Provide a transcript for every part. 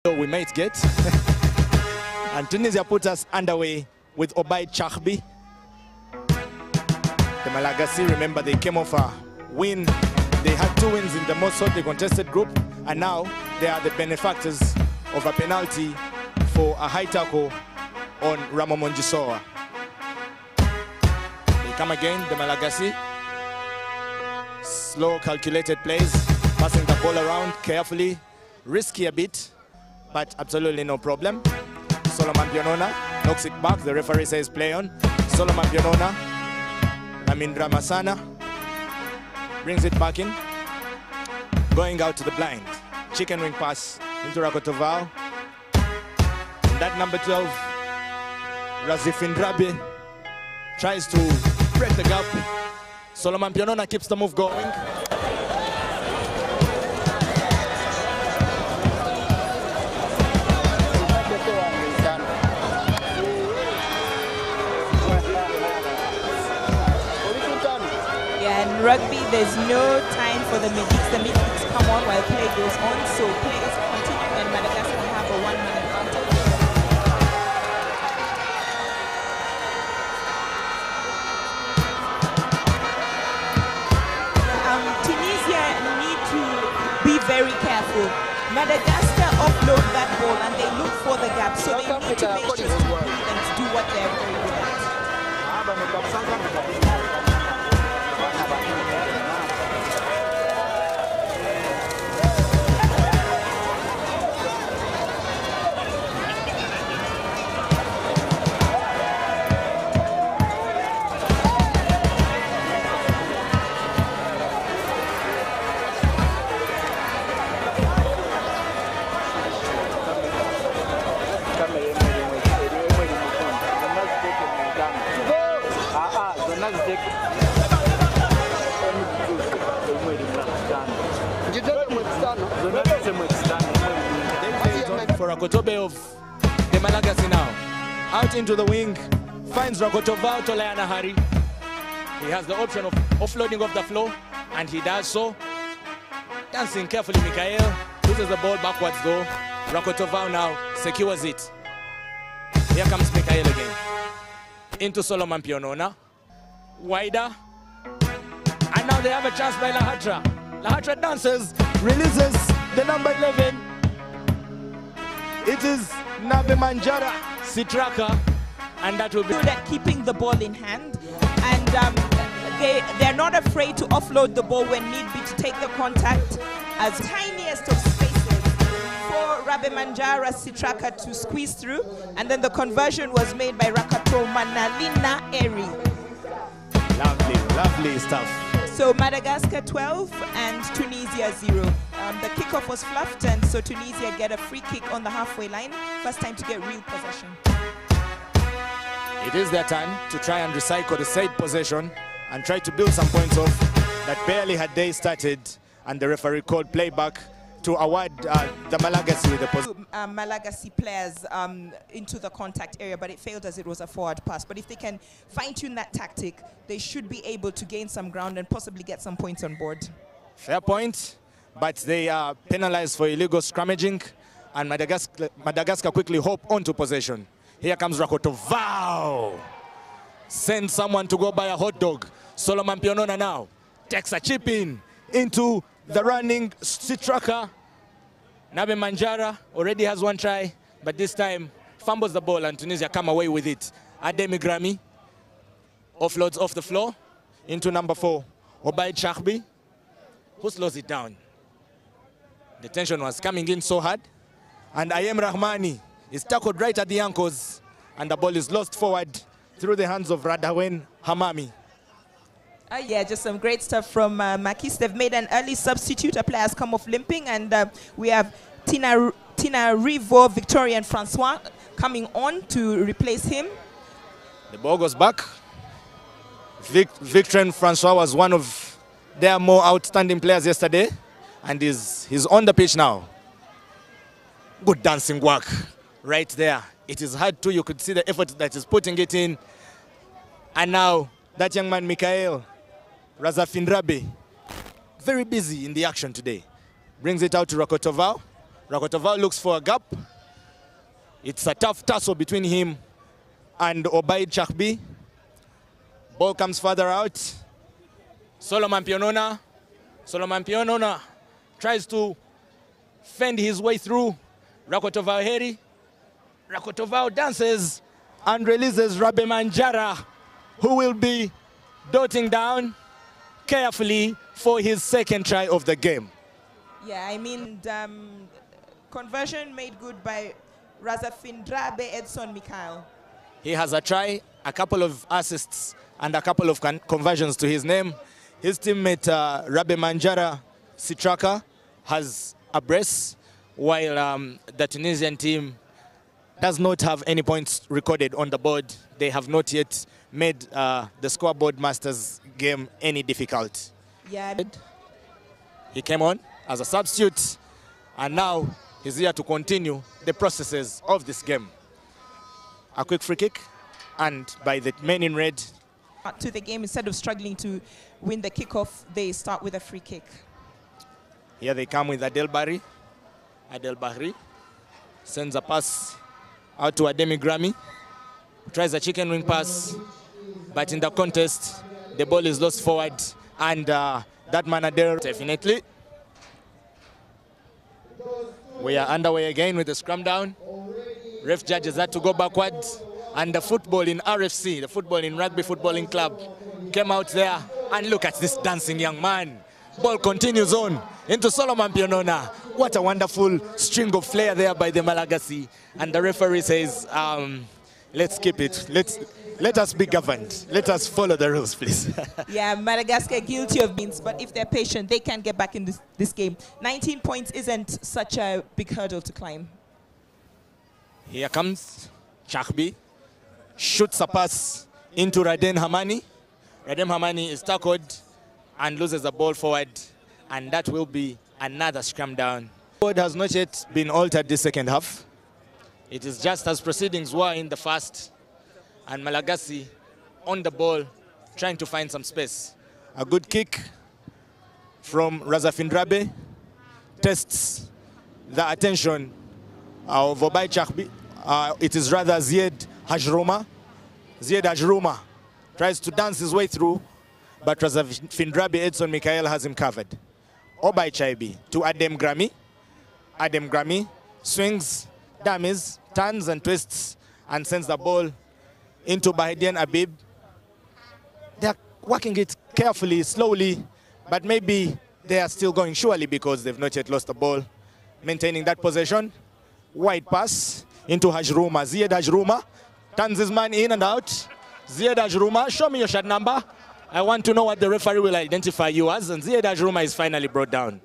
we might get. And Tunisia put us underway with Obaid Chahbi. The Malagasy, remember, they came off a win. They had 2 wins in the most hotly contested group, and now they are the benefactors of a penalty for a high tackle on Ramomonjisoa. They come again, the Malagasy. Slow, calculated plays, passing the ball around carefully, risky a bit, but absolutely no problem. Solomon Bionona knocks it back. The referee says play on. Solomon Bionona, Ramindra Masana brings it back in, going out to the blind. Chicken wing pass into Rakotovao. And that number 12, Razifindrabe, tries to break the gap. Solomon Bionona keeps the move going. In rugby, there's no time for the medics. The medics come on while play goes on, so play is continuing and Madagascar have a 1-man advantage. Tunisia need to be very careful. Madagascar offload that ball and they look for the gap, so they need to make sure to breathe and to do what they're very good at. For Rakotobe of the Malagasy now. Out into the wing, finds Rakotovao Tolayana Hari. He has the option of offloading off the floor, and he does so. Dancing carefully, Mikhail loses the ball backwards though. Rakotovao now secures it. Here comes Mikhail again. Into Solomon Bionona. Wider. And now they have a chance by Lahatra. Lahatra dances, releases the number 11. It is Nabe Manjara Sitraka, and that will be good at keeping the ball in hand, and they're not afraid to offload the ball when need be to take the contact as tiniest of spaces for Rabe Manjara Sitraka to squeeze through, and then the conversion was made by Rakato Manalina Eri. Lovely, lovely stuff. So Madagascar 12 and Tunisia 0. The kickoff was fluffed, and so Tunisia get a free kick on the halfway line. First time to get real possession. It is their turn to try and recycle the said possession and try to build some points off that barely had they started, and the referee called playback to award the Malagasy with the possession. Malagasy players into the contact area, but it failed as it was a forward pass. But if they can fine-tune that tactic, they should be able to gain some ground and possibly get some points on board. Fair point, but they are penalized for illegal scrummaging, and Madagascar quickly hop onto possession. Here comes Rakotovao. Send someone to go buy a hot dog. Solomon Bionona now takes a chip in into the running Sitraka. Nabe Manjara already has 1 try, but this time fumbles the ball and Tunisia come away with it. Ademi Grami offloads off the floor into number 4, Obaid Chahbi, who slows it down. The tension was coming in so hard, and Ayem Rahmani is tackled right at the ankles, and the ball is lost forward through the hands of Radawen Hamami. Yeah, just some great stuff from Makis. They've made an early substitute. A player has come off limping, and we have Tina Rivo, Victoria, and Francois coming on to replace him. The ball goes back. Victor and Francois was one of their more outstanding players yesterday, and he's on the pitch now. Good dancing work right there. It is hard too. You could see the effort that he's putting it in. And now that young man, Mikhail Razafindrabe, very busy in the action today. Brings it out to Rakotovao. Rakotoval looks for a gap. It's a tough tussle between him and Obaid Chahbi. Ball comes further out. Solomon Pionona. Solomon Pionona tries to fend his way through Rakotoval Heri. Rakotoval dances and releases Rabe Manjara, who will be dotting down carefully for his second try of the game. Yeah, I mean, conversion made good by Razafindrabe Edson Mikhail. He has a try, a couple of assists, and a couple of conversions to his name. His teammate Rabe Manjara Sitraka has a brace, while the Tunisian team does not have any points recorded on the board. They have not yet made the scoreboard masters game any difficult. Yeah. He came on as a substitute, and now he's here to continue the processes of this game. A quick free kick, and by the men in red. To the game, instead of struggling to win the kickoff, they start with a free kick. Here they come with Adel Bahri. Adel Bahri sends a pass out to Ademi Grammy. Tries a chicken wing pass, but in the contest, the ball is lost forward, and that man Adel, definitely. We are underway again with the scrum down. Ref judges had to go backwards, and the football in RFC, the football in Rugby Footballing Club, came out there, and look at this dancing young man. Ball continues on into Solomon Pionona. What a wonderful string of flair there by the Malagasy. And the referee says, let's keep it. Let us be governed. Let us follow the rules, please. Yeah, Madagascar guilty of beans, but if they're patient, they can get back in this game. 19 points isn't such a big hurdle to climb. Here comes Chahbi. Shoots a pass into Raden Hamani. Raden Hamani is tackled and loses the ball forward, and that will be another scrum down. The board has not yet been altered this second half. It is just as proceedings were in the first, and Malagasy on the ball, trying to find some space. A good kick from Razafindrabe tests the attention of Obaid Chahbi. It is rather Zied Hajrouma. Zied Hajrouma tries to dance his way through, but Razafindrabe Edson Mikhail has him covered. Obaid Chahbi to Adem Grammy. Adem Grammy swings, dummies, turns and twists, and sends the ball into Bahedian Abib. They're working it carefully, slowly, but maybe they are still going surely because they've not yet lost the ball. Maintaining that possession. Wide pass into Hajrouma. Zied Hajrouma turns his man in and out. Zied Hajrouma, show me your shot number. I want to know what the referee will identify you as. And Zied Hajrouma is finally brought down.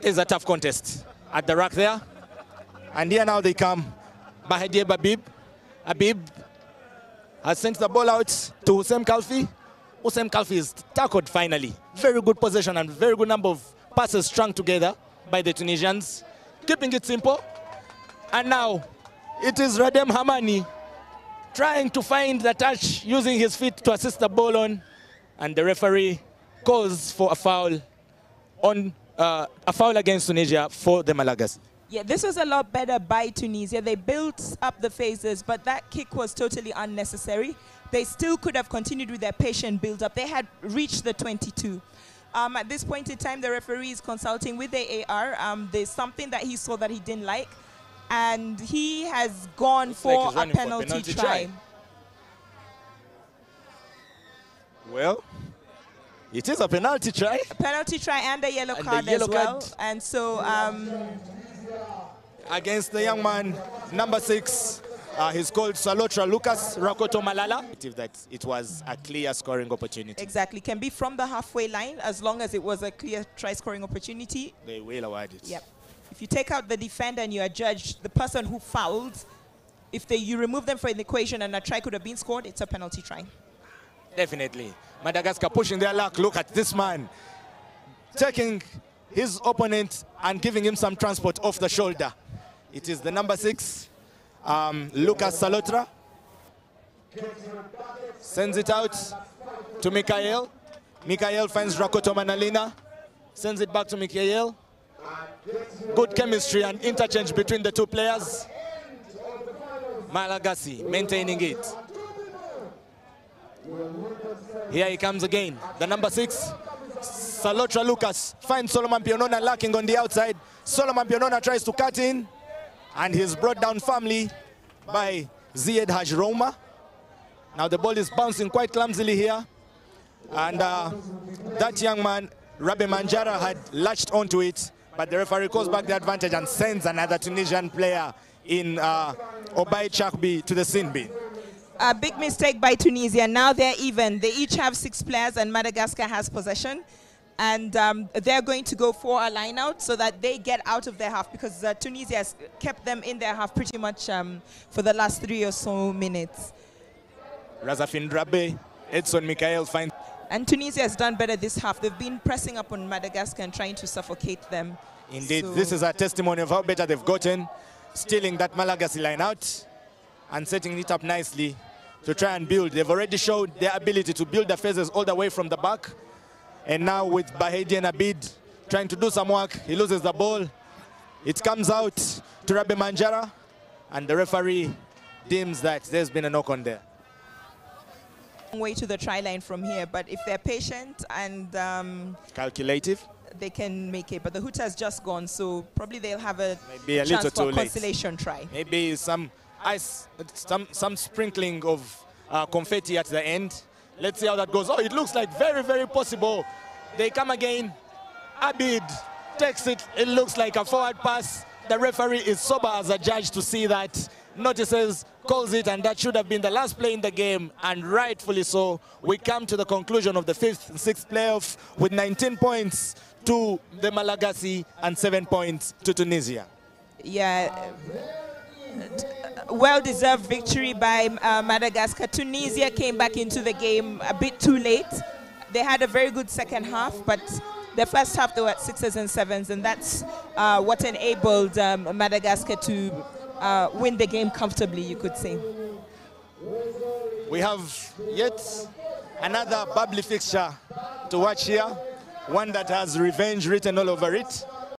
It's a tough contest at the rack there. And here now they come. Bahedier Babib. Abib has sent the ball out to Hussein Kalfi. Hussein Kalfi is tackled finally. Very good possession and very good number of passes strung together by the Tunisians. Keeping it simple. And now it is Radem Hamani trying to find the touch, using his feet to assist the ball on. And the referee calls for a foul on a foul against Tunisia for the Malagasy. Yeah, this was a lot better by Tunisia. They built up the phases, but that kick was totally unnecessary. They still could have continued with their patient build-up. They had reached the 22. At this point in time, the referee is consulting with the AR. There's something that he saw that he didn't like, and he has gone for a penalty try. Well, it is a penalty try. A penalty try and a yellow card as well. And so... against the young man, number 6, he's called Salotra Lucas Rakoto Malala. That it was a clear scoring opportunity. Exactly, can be from the halfway line as long as it was a clear try-scoring opportunity. They will award it. Yep. If you take out the defender and you are judged, the person who fouled, if you remove them from the equation and a try could have been scored, it's a penalty try. Definitely. Madagascar pushing their luck. Look at this man taking his opponent and giving him some transport off the shoulder. It is the number 6, Lucas Salotra. Sends it out to Mikhail. Mikhail finds Rakoto Manalina. Sends it back to Mikhail. Good chemistry and interchange between the two players. Malagasy maintaining it. Here he comes again. The number 6, Salotra Lucas, finds Solomon Pionona lacking on the outside. Solomon Pionona tries to cut in, and he's brought down firmly by Zied Hajroma. Now the ball is bouncing quite clumsily here. And that young man, Rabbi Manjara, had latched onto it, but the referee calls back the advantage and sends another Tunisian player in Obai Chakbi to the sin bin. A big mistake by Tunisia. Now they're even. They each have 6 players and Madagascar has possession. And they're going to go for a line out so that they get out of their half, because Tunisia has kept them in their half pretty much for the last 3 or so minutes. Razafin Drabe, Edson Mikael finds. And Tunisia has done better this half. They've been pressing up on Madagascar and trying to suffocate them. Indeed, so this is a testimony of how better they've gotten, stealing that Malagasy line out and setting it up nicely to try and build. They've already showed their ability to build the phases all the way from the back. And now with Bahedi and Abid trying to do some work, he loses the ball. It comes out to Rabbi Manjara, and the referee deems that there's been a knock on there. Way to the try line from here, but if they're patient and calculative, they can make it. But the hoot has just gone, so probably they'll have a maybe a chance little for too a consolation try. Maybe some ice, some sprinkling of confetti at the end. Let's see how that goes. Oh, it looks like very, very possible. They come again. Abid takes it. It looks like a forward pass. The referee is sober as a judge to see that. Notices, calls it, and that should have been the last play in the game, and rightfully so. We come to the conclusion of the 5th and 6th playoff with 19 points to the Malagasy and 7 points to Tunisia. Yeah, well-deserved victory by Madagascar. Tunisia came back into the game a bit too late. They had a very good second half, but the first half they were at 6s and 7s, and that's what enabled Madagascar to win the game comfortably, you could say. We have yet another bubbly fixture to watch here, one that has revenge written all over it.